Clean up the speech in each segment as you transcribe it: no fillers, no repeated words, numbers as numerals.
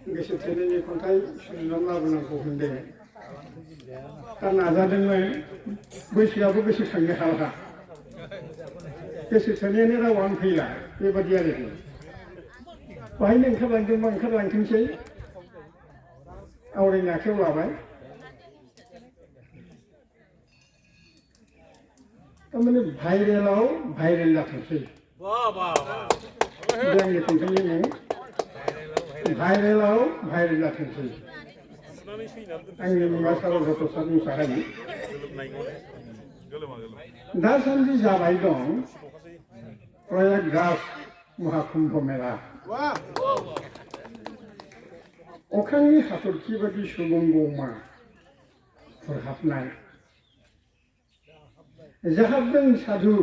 गोसो थोनायनि खन्थाइ सुजुनानै लाबोनांगौ होनदों दा नाजादोंमोन बैसोआबो गोसोखांनो हाला गोसो थोनायानो रावानो फैला बेबादि आरोखि बाहायनो ओंखारलांदोंबा ओंखारलांथोंसै आवरायनो आखायाव लाबाय थारमाने भाइरेलाव भाइरेल जाथोंसै बे आंनि खन्थाइनि मुं भाइरेलाव भाइरेल जाथोंसै आंनि मुङा सारस्वत प्रसाद मुसाहारि दासान्दि जाबाय दं प्रयागराज महाकुम्भ मेला अख्रांनि हाथरखि बादि सुबुं गौमा फुरहाबनाय जाहाबदों साधु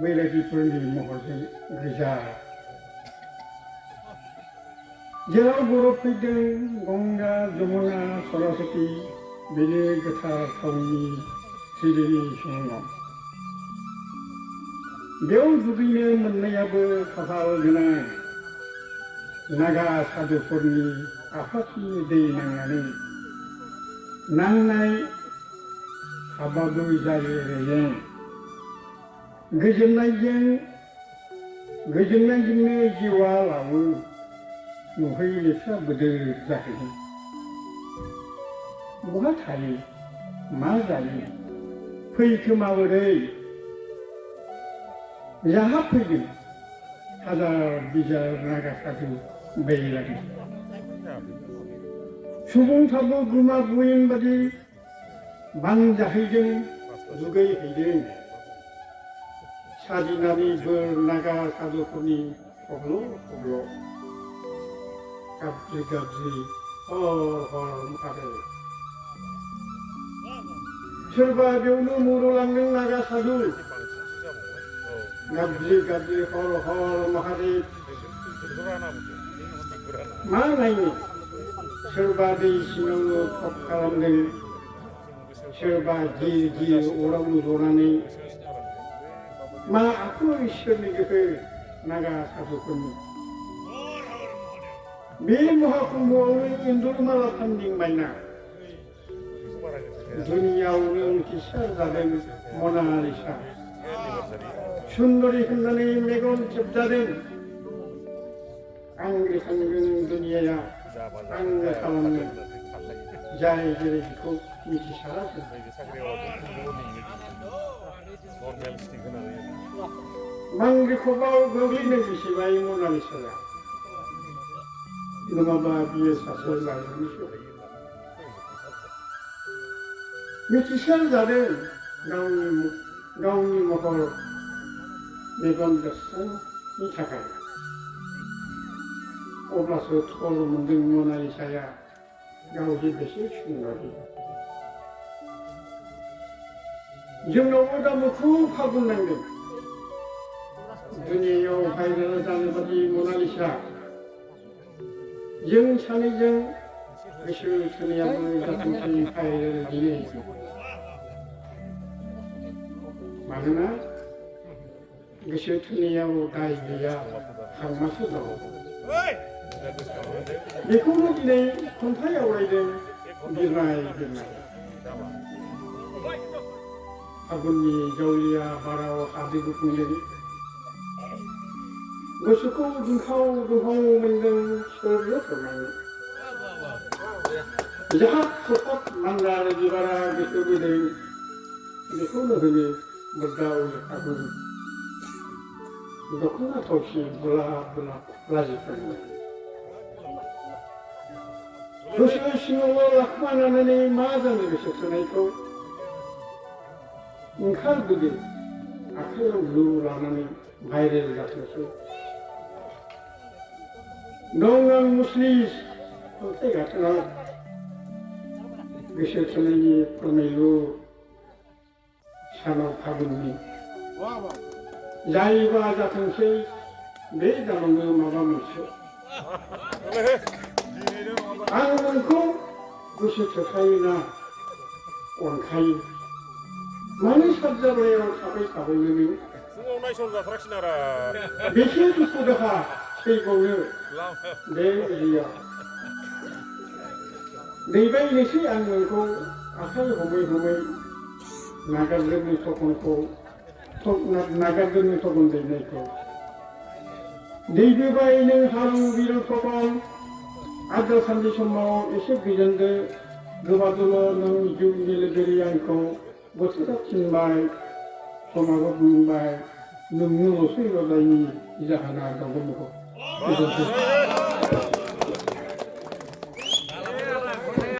बैरागिफोरनि महरजों गोजा जेराव बरफ फैदों गंगा जमुना सरस्वती बेनि गोथार थावनि सिरिनि समाव बेयाव दुगैनो मोननायाबो खाफाल गोनां नागा साधुफोरनि आफादनि दै नांनानै नांनाय हाबाबो जायो रेजें गोजोननायजोंनो जिउआ लावो नुहै लेखा बोदोर जाहैदों बहा थायो मा जायो फैखोमा बोरै जाहाब फैदों हाजार बिजार नागा साधु बैरागि सुबुंफ्राबो गुमा गुयिन बादि बानजाहैदों दुगैहैदों साजिनानै बोर नागा साधुफोरनि हब्ल' हब्ल' गाबज्रि गाबज्रि हर हर ओंखारो सोरबा बेयावनो मुरुलांदों नागा साधु गाबज्रि गाबज्रि हर हर महादेव मा नायनो सोरबा दै सिङावनो थप खालामदों सोरबा गिर गिर अरावनो जनानै मा आखु इसोरनि गोहो नागा साधुफोरनि बे महाकुम्भआवनो इन्दुरमाला फान्दिंबायना दुनियावनो उन्थिसार जादों मनालिसा सुन्दरी होननानै मेगन खेबजादों आंग्रिखांदों दुनियाया आंनो खालामनो जाय जेरै बेखौ मिथिसाराखै मांग्रिखबाव गोग्लैनो बेसेबाय मनालिसाया नङाबा बियो सासे लाइमोनसो मिथिसार जादों गावनि महर मेगन गोस्रांनि थाखाय अब्लासो थल मोनदों मनालिसाया गावदि बेसे सुन्दरि जोंनावबो दा मुखुब फागुन नांदों दुनियायाव भाइरेल जानो बादि मनालिसा जों सानैजों गोसो थोनायाबो जाथोंसै भाइरेल दिनै मानोना गोसो थोनायाव दाय गैया हांमासो दं बेखौनो दिनै खन्थाइ आवरायदों बिरनाय बिरनाय फागुननि जावलिया बाराव हादै गुफुंदों गोसोखौ दुंखाव दुंहाव मोनदों सोरनो फोरमायनो जाहाब खखाब मान्दार बिबारा गोसो बोदों बेखौनो होनो बुरदाव फागुन दख'ना थावसि बुला बुला लाजिफोरनो गोसो सिङाव लाखुमानानै मा जानो गोसो थोनायखौ ओंखारबोदों आखायाव ब्लु लानानै भाइरेल जाथोंसै दं आं मुस्लिस खन्थाइ गाथोनाव गोसो थोनायनि फोरमायलु सानाव फागुननि जायोबा जाथोंसै बे दानावनो माबा मोनसे आं नोंखौ गोसो थोखायोना अनखायो मानो साबजाब्रायाव थाबाय थाबायनो नों बेसे दुखु दाहा थैबावनो बे उजिया दैबायनोसै आं नोंखौ आखाइ हमै हमै नागारगोननि थखनखौ नागारगोननि थखन दैनायखौ दैबोबाय नों हालु बिरं थखन आद्रा साननि समाव एसे गोजोनदो गोबादल' नों जिउनि लोगोरि आंखौ बोथोरा थिनबाय समाबो बुंबाय नोंनोल'सै रदायनि जाहोना दावगोनखौ गोजोनथों